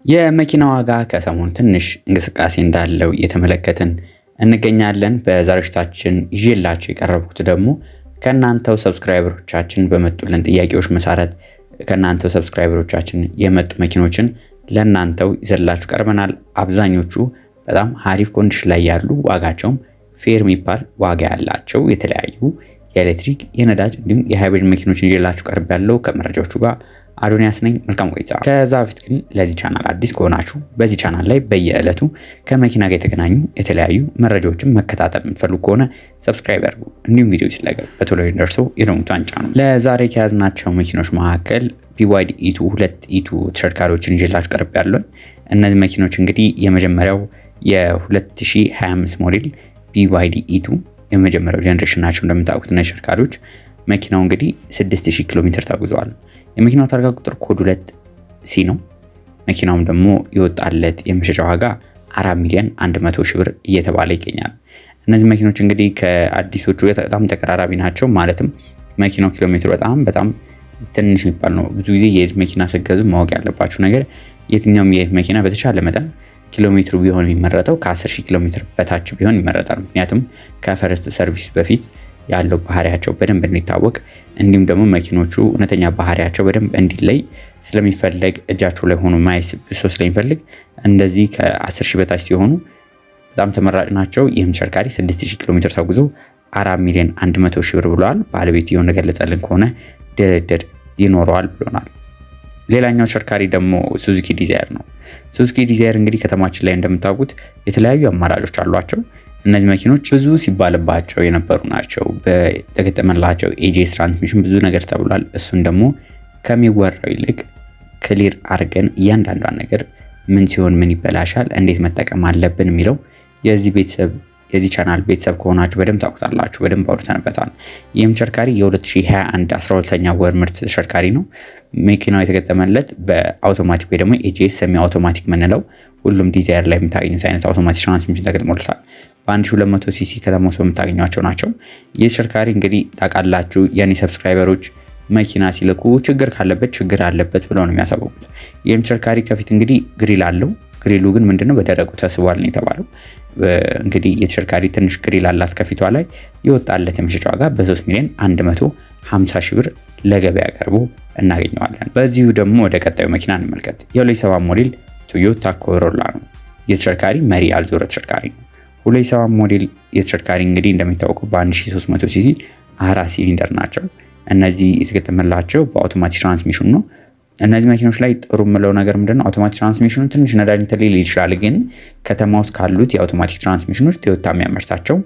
የመኪና ዋጋ ከሰሞኑ ትንሽ እንቅስቃሴ እንዳለው እየተመለከትን እንገኛለን። በዛሬው ዝግጅታችን ይዤላችሁ የቀረብኩት ደግሞ ከእናንተው ሰብስክራይበሮቻችን በመጡልን ጥያቄዎች መሰረት ከእናንተው ሰብስክራይበሮቻችን የመጡ መኪኖችን ለእናንተው ይዘላችሁ ቀርበናል። አብዛኞቹ በጣም አሪፍ ኮንዲሽን ላይ ያሉ ዋጋቸውም ፌር የሚባል ዋጋ ያላቸው የተለያዩ የኤሌክትሪክ የነዳጅ እንዲሁም የሃይብሪድ መኪኖችን ይዤላችሁ ቀርቤያለሁ። ከመረጃዎቹ ጋር አዶንያስ ነኝ። መልካም ቆይታ። ከዛ በፊት ግን ለዚህ ቻናል አዲስ ከሆናችሁ በዚህ ቻናል ላይ በየዕለቱ ከመኪና ጋር የተገናኙ የተለያዩ መረጃዎችን መከታተል የምትፈልጉ ከሆነ ሰብስክራይብ አድርጉ። እንዲሁም ቪዲዮ ሲለቀቅ በቶሎ እንዲደርሱ የደወሉን ጫኑ። ለዛሬ ከያዝናቸው መኪኖች መካከል BYD E2 ሁለት E2 ተሽከርካሪዎችን ይዤላችሁ ቀርቤያለሁ። እነዚህ መኪኖች እንግዲህ የመጀመሪያው የ2025 ሞዴል BYD E2 የመጀመሪያው ጀነሬሽን ናቸው። እንደምታውቁት እነዚህ ተሽከርካሪዎች መኪናው እንግዲህ 6000 ኪሎ ሜትር ተጉዟል። የመኪናው ታርጋ ቁጥር ኮድ 2C ነው። መኪናውም ደግሞ የወጣለት የመሸጫ ዋጋ 4,100,000 ብር እየተባለ ይገኛል። እነዚህ መኪኖች እንግዲህ ከአዲሶቹ በጣም ተቀራራቢ ናቸው። ማለትም መኪናው ኪሎ ሜትር በጣም ትንሽ የሚባል ነው። ብዙ ጊዜ የኤሌክትሪክ መኪና ስትገዙ ማወቅ ያለባችሁ ነገር የትኛውም የኤሌክትሪክ መኪና በተቻለ መጠን ኪሎ ሜትሩ ቢሆን የሚመረጠው ከ10,000 ኪሎ ሜትር በታች ቢሆን ይመረጣል። ምክንያቱም ከፈረስት ሰርቪስ በፊት ያለው ባህሪያቸው በደንብ እንዲታወቅ እንዲሁም ደግሞ መኪኖቹ እውነተኛ ባህሪያቸው በደንብ እንዲለይ ስለሚፈልግ እጃቸው ላይ ሆኖ ማየት ብሶ ስለሚፈልግ እንደዚህ ከ10,000 በታች ሲሆኑ በጣም ተመራጭ ናቸው። ይህም ተሽከርካሪ 6000 ኪሎ ሜትር ተጉዞ 4,100,000 ብር ብለዋል። ባለቤት የሆነ ገለጸልን ከሆነ ድርድር ይኖረዋል ብሎናል። ሌላኛው ተሽከርካሪ ደግሞ ሱዙኪ ዲዛይር ነው። ሱዙኪ ዲዛይር እንግዲህ ከተማችን ላይ እንደምታውቁት የተለያዩ አማራጮች አሏቸው። እነዚህ መኪኖች ብዙ ሲባልባቸው የነበሩ ናቸው። በተገጠመላቸው AGS ትራንስሚሽን ብዙ ነገር ተብሏል። እሱን ደግሞ ከሚወራው ይልቅ ክሊር አድርገን እያንዳንዷን ነገር ምን ሲሆን ምን ይበላሻል፣ እንዴት መጠቀም አለብን የሚለው የዚህ ቻናል ቤተሰብ ከሆናችሁ በደንብ ታውቁታላችሁ። በደንብ አውርተንበታል። ይህም ተሽከርካሪ የ2021 12ኛ ወር ምርት ተሽከርካሪ ነው። መኪናው የተገጠመለት በአውቶማቲክ ወይ ደግሞ AGS ሰሚ አውቶማቲክ የምንለው ሁሉም ዲዛይር ላይ የምታገኙት አይነት አውቶማቲክ ትራንስሚሽን ተገጥሞለታል። በ1200 ሲሲ ከተማ ውስጥ በምታገኟቸው ናቸው። ይህ ተሽከርካሪ እንግዲህ ታውቃላችሁ የኔ ሰብስክራይበሮች መኪና ሲልኩ ችግር ካለበት ችግር አለበት ብለው ነው የሚያሳውቁት። ይህም ተሽከርካሪ ከፊት እንግዲህ ግሪል አለው። ግሪሉ ግን ምንድነው በደረቁ ተስቧል ነው የተባለው። እንግዲህ የተሽከርካሪ ትንሽ ግሪል አላት ከፊቷ ላይ። የወጣለት የመሸጫ ዋጋ በ3,150,000 ብር ለገበያ ቀርቦ እናገኘዋለን። በዚሁ ደግሞ ወደ ቀጣዩ መኪና እንመልከት። የ2007 ሞዴል ቶዮታ ኮሮላ ነው። የተሽከርካሪ መሪ ያልዞረ ተሽከርካሪ ነው። 2007 ሞዴል የተሽከርካሪ እንግዲህ እንደሚታወቀው በ1300 ሲሲ 4 ሲሊንደር ናቸው። እነዚህ የተገጠመላቸው በአውቶማቲክ ትራንስሚሽን ነው። እነዚህ መኪኖች ላይ ጥሩ የምለው ነገር ምንድነው አውቶማቲክ ትራንስሚሽኑ ትንሽ ነዳጅ ሊል ይችላል። ግን ከተማ ውስጥ ካሉት የአውቶማቲክ ትራንስሚሽኖች ቶዮታ የሚያመርታቸው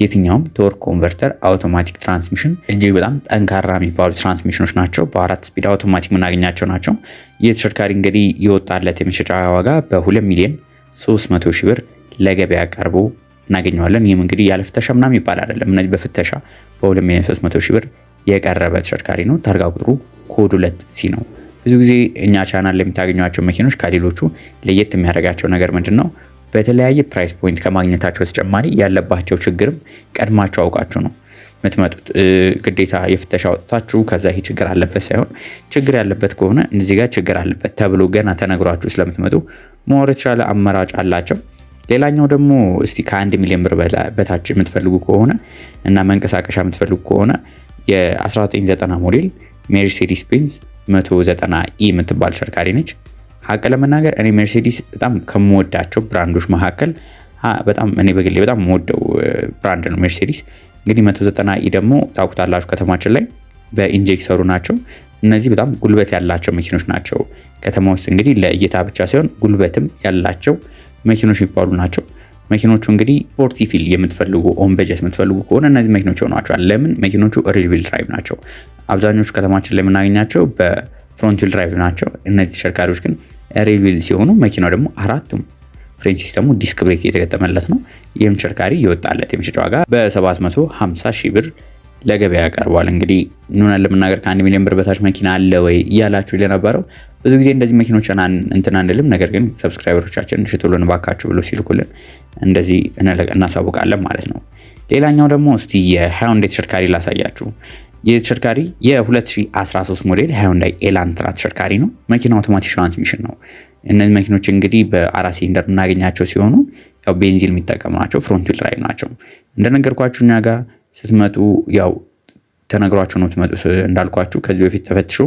የትኛውም ቶርክ ኮንቨርተር አውቶማቲክ ትራንስሚሽን እጅግ በጣም ጠንካራ የሚባሉ ትራንስሚሽኖች ናቸው። በ4 ስፒድ አውቶማቲክ የምናገኛቸው ናቸው። ይህ ተሽከርካሪ እንግዲህ የወጣለት የመሸጫ ዋጋ በ2,300,000 ብር ለገበያ ቀርቦ እናገኘዋለን። ይህም እንግዲህ ያለ ፍተሻ ምናምን ይባል አይደለም። እነዚህ በፍተሻ በ2,300,000 ብር የቀረበ ተሽከርካሪ ነው። ታርጋ ቁጥሩ ኮድ 2C ነው። ብዙ ጊዜ እኛ ቻናል ላይ የምታገኟቸው መኪኖች ከሌሎቹ ለየት የሚያደርጋቸው ነገር ምንድነው? በተለያየ ፕራይስ ፖይንት ከማግኘታቸው ተጨማሪ ያለባቸው ችግርም ቀድማቸው አውቃችሁ ነው የምትመጡት። ግዴታ የፍተሻ ወጥታችሁ ከዛ ይሄ ችግር አለበት ሳይሆን ችግር ያለበት ከሆነ እዚህ ጋር ችግር አለበት ተብሎ ገና ተነግሯችሁ ስለምትመጡ ሞር የተሻለ አማራጭ አላቸው። ሌላኛው ደግሞ እስቲ ከ1 ሚሊዮን ብር በታች የምትፈልጉ ከሆነ እና መንቀሳቀሻ የምትፈልጉ ከሆነ የ1990 ሞዴል ሜርሴዲስ ቤንዝ 190E የምትባል ተሽከርካሪ ነች። ሀቅ ለመናገር እኔ ሜርሴዲስ በጣም ከምወዳቸው ብራንዶች መካከል በጣም እኔ በግሌ በጣም የምወደው ብራንድ ነው ሜርሴዲስ። እንግዲህ 190E ደግሞ ታውቁታላችሁ ከተማችን ላይ በኢንጀክተሩ ናቸው። እነዚህ በጣም ጉልበት ያላቸው መኪኖች ናቸው። ከተማ ውስጥ እንግዲህ ለእይታ ብቻ ሳይሆን ጉልበትም ያላቸው መኪኖች የሚባሉ ናቸው። መኪኖቹ እንግዲህ ስፖርቲ ፊል የምትፈልጉ ኦን በጀት የምትፈልጉ ከሆነ እነዚህ መኪኖች ሆኗቸዋል። ለምን? መኪኖቹ ሪል ዊል ድራይቭ ናቸው። አብዛኞቹ ከተማችን ላይ የምናገኛቸው በፍሮንት ዊል ድራይቭ ናቸው። እነዚህ ተሽከርካሪዎች ግን ሪል ዊል ሲሆኑ መኪናው ደግሞ አራቱም ፍሬን ሲስተሙ ዲስክ ብሬክ የተገጠመለት ነው። ይህም ተሽከርካሪ የወጣለት የመሸጫ ዋጋ በ750,000 ብር ለገበያ ቀርቧል። እንግዲህ ኑና ለመናገር ከ1 ሚሊዮን ብር በታች መኪና አለ ወይ እያላችሁ ለነበረው ብዙ ጊዜ እንደዚህ መኪኖችን እንትን አንልም። ነገር ግን ሰብስክራይበሮቻችን ሽጡልን ባካችሁ ብሎ ሲልኩልን እንደዚህ እናሳውቃለን ማለት ነው። ሌላኛው ደግሞ እስቲ የሃይንዳይ ተሽከርካሪ ላሳያችሁ። የተሽከርካሪ የ2013 ሞዴል ሃይንዳይ ኤላንትራ ተሽከርካሪ ነው። መኪናው አውቶማቲክ ትራንስሚሽን ነው። እነዚህ መኪኖች እንግዲህ በ4 ሲሊንደር የምናገኛቸው ሲሆኑ ያው ቤንዚን የሚጠቀሙ ናቸው። ፍሮንት ዊል ድራይቭ ናቸው። እንደነገርኳችሁ እኛ ጋር ስትመጡ ያው ተነግሯችሁ ነው የምትመጡት። እንዳልኳችሁ ከዚህ በፊት ተፈትሾ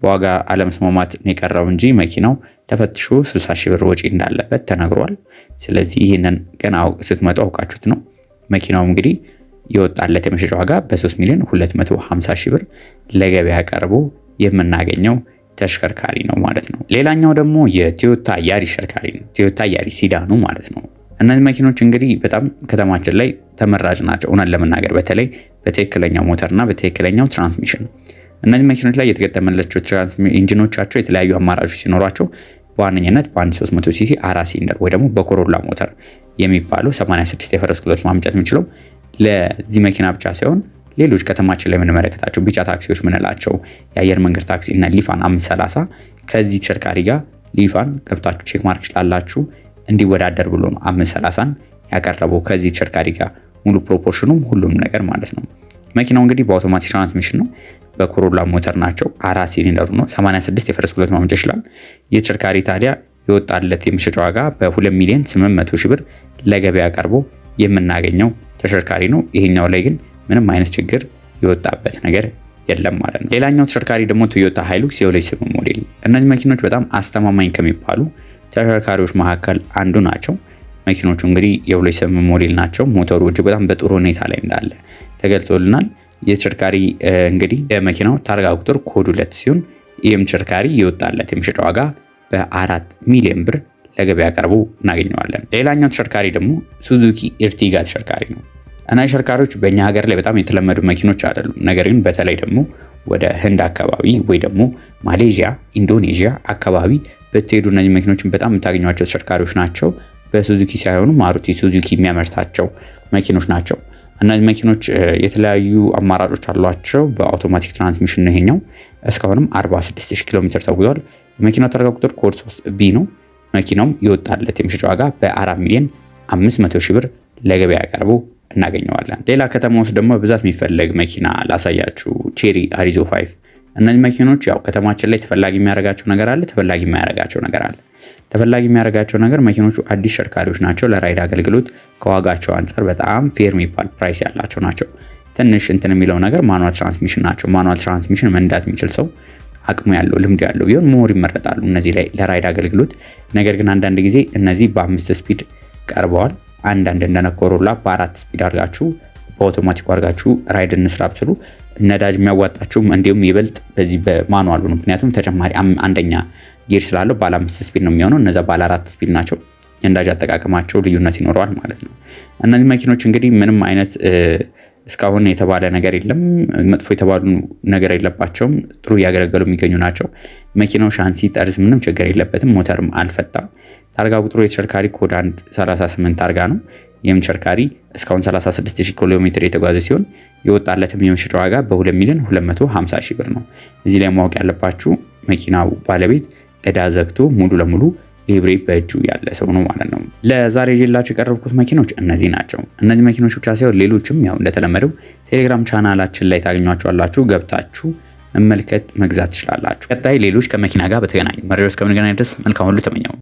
በዋጋ አለመስማማት ነው የቀረው እንጂ መኪናው ተፈትሾ 60 ሺህ ብር ወጪ እንዳለበት ተነግሯል። ስለዚህ ይህንን ገና ስትመጡ አውቃችሁት ነው። መኪናው እንግዲህ የወጣለት የመሸጫ ዋጋ በ3 ሚሊዮን 250 ሺህ ብር ለገበያ ቀርቦ የምናገኘው ተሽከርካሪ ነው ማለት ነው። ሌላኛው ደግሞ የቶዮታ ያሪስ ተሽከርካሪ ነው። ቶዮታ ያሪስ ሲዳኑ ማለት ነው። እነዚህ መኪኖች እንግዲህ በጣም ከተማችን ላይ ተመራጭ ናቸው። እውነት ለመናገር በተለይ በትክክለኛው ሞተርና በትክክለኛው ትራንስሚሽን እነዚህ መኪኖች ላይ የተገጠመላቸው ኢንጂኖቻቸው የተለያዩ አማራጮች ሲኖሯቸው በዋነኝነት በአንድ 300 ሲሲ 4 ሲሊንደር ወይ ደግሞ በኮሮላ ሞተር የሚባለው 86 የፈረስ ጉልበት ማምጨት የሚችለው ለዚህ መኪና ብቻ ሳይሆን ሌሎች ከተማችን ላይ የምንመለከታቸው ቢጫ ታክሲዎች ምንላቸው የአየር መንገድ ታክሲ እና ሊፋን 530 ከዚህ ተሽከርካሪ ጋር ሊፋን ገብታችሁ ቼክ ማርክ ይችላላችሁ እንዲወዳደር ብሎ ነው 530ን ያቀረበው ከዚህ ተሽከርካሪ ጋር ሙሉ ፕሮፖርሽኑም ሁሉም ነገር ማለት ነው። መኪናው እንግዲህ በአውቶማቲክ ትራንስሚሽን ነው። በኮሮላ ሞተር ናቸው። 4 ሲሊንደሩ ነው። 86 የፈረስ ጉልበት ማመንጨት ይችላል። ይህ ተሽከርካሪ ታዲያ የወጣለት የመሸጫ ዋጋ በ2 ሚሊዮን 800 ሺህ ብር ለገበያ ቀርቦ የምናገኘው ተሽከርካሪ ነው። ይሄኛው ላይ ግን ምንም አይነት ችግር የወጣበት ነገር የለም ማለት ነው። ሌላኛው ተሽከርካሪ ደግሞ ቶዮታ ሃይሉክስ የ28 ሞዴል። እነዚህ መኪኖች በጣም አስተማማኝ ከሚባሉ ተሽከርካሪዎች መካከል አንዱ ናቸው። መኪኖቹ እንግዲህ የ28 ሞዴል ናቸው። ሞተሩ እጅግ በጣም በጥሩ ሁኔታ ላይ እንዳለ ተገልጾልናል። የተሽከርካሪ እንግዲህ የመኪናው ታርጋ ቁጥር ኮድ 2 ሲሆን ይህም ተሽከርካሪ የወጣለት የመሸጫ ዋጋ በ4 ሚሊዮን ብር ለገበያ ቀርቦ እናገኘዋለን። ሌላኛው ተሽከርካሪ ደግሞ ሱዙኪ ኤርቲጋ ተሽከርካሪ ነው። እነዚህ ተሽከርካሪዎች በእኛ ሀገር ላይ በጣም የተለመዱ መኪኖች አይደሉም። ነገር ግን በተለይ ደግሞ ወደ ህንድ አካባቢ ወይ ደግሞ ማሌዥያ፣ ኢንዶኔዥያ አካባቢ በተሄዱ እነዚህ መኪኖችን በጣም የምታገኟቸው ተሽከርካሪዎች ናቸው። በሱዙኪ ሳይሆኑ ማሩቲ ሱዙኪ የሚያመርታቸው መኪኖች ናቸው። እነዚህ መኪኖች የተለያዩ አማራጮች አሏቸው። በአውቶማቲክ ትራንስሚሽን ነው ይሄኛው። እስካሁንም 46000 ኪሎ ሜትር ተጉዟል። የመኪናው ታርጋ ቁጥር ኮድ 3 ቢ ነው። መኪናውም የወጣለት የመሸጫ ዋጋ በ4 ሚሊዮን 500 ሺህ ብር ለገበያ ቀርቦ እናገኘዋለን። ሌላ ከተማ ውስጥ ደግሞ በብዛት የሚፈለግ መኪና ላሳያችሁ፣ ቼሪ አሪዞ 5። እነዚህ መኪኖች ያው ከተማችን ላይ ተፈላጊ የሚያደርጋቸው ነገር አለ፣ ተፈላጊ የማያደርጋቸው ነገር አለ። ተፈላጊ የሚያደርጋቸው ነገር መኪኖቹ አዲስ ተሽከርካሪዎች ናቸው። ለራይድ አገልግሎት ከዋጋቸው አንጻር በጣም ፌር የሚባል ፕራይስ ያላቸው ናቸው። ትንሽ እንትን የሚለው ነገር ማኑዋል ትራንስሚሽን ናቸው። ማኑዋል ትራንስሚሽን መንዳት የሚችል ሰው አቅሙ ያለው ልምድ ያለው ቢሆን ሞር ይመረጣሉ እነዚህ ላይ ለራይድ አገልግሎት። ነገር ግን አንዳንድ ጊዜ እነዚህ በ5 ስፒድ ቀርበዋል። አንዳንድ እንደነ ኮሮላ በ4 ስፒድ አድርጋችሁ በአውቶማቲክ አድርጋችሁ ራይድ እንስራ ብትሉ ነዳጅ የሚያዋጣችሁም እንዲሁም ይበልጥ በዚህ በማኑዋሉ ነው። ምክንያቱም ተጨማሪ አንደኛ ጊር ስላለው ባለ 5 ስፒድ ነው የሚሆነው። እነዛ ባለ 4 ስፒድ ናቸው። የነዳጅ አጠቃቀማቸው ልዩነት ይኖረዋል ማለት ነው። እነዚህ መኪኖች እንግዲህ ምንም አይነት እስካሁን የተባለ ነገር የለም። መጥፎ የተባሉ ነገር የለባቸውም። ጥሩ እያገለገሉ የሚገኙ ናቸው። መኪናው ሻንሲ ጠርዝ ምንም ችግር የለበትም። ሞተርም አልፈጣም። ታርጋ ቁጥሩ የተሽከርካሪ ኮድ 138 ታርጋ ነው። ይህም ተሽከርካሪ እስካሁን 36000 ኪሎ ሜትር የተጓዘ ሲሆን የወጣለትም የመሸጫ ዋጋ በ2 ሚሊዮን 250 ሺህ ብር ነው። እዚህ ላይ ማወቅ ያለባችሁ መኪናው ባለቤት እዳ ዘግቶ ሙሉ ለሙሉ ሊብሬ በእጁ ያለ ሰው ነው ማለት ነው። ለዛሬ ይዤላችሁ የቀረብኩት መኪኖች እነዚህ ናቸው። እነዚህ መኪኖች ብቻ ሳይሆን ሌሎችም ያው እንደተለመደው ቴሌግራም ቻናላችን ላይ ታገኟቸዋላችሁ። ገብታችሁ መመልከት መግዛት ትችላላችሁ። ቀጣይ ሌሎች ከመኪና ጋር በተገናኙ መረጃዎች እስከምንገናኝ ድረስ መልካም ሁሉ ተመኘው።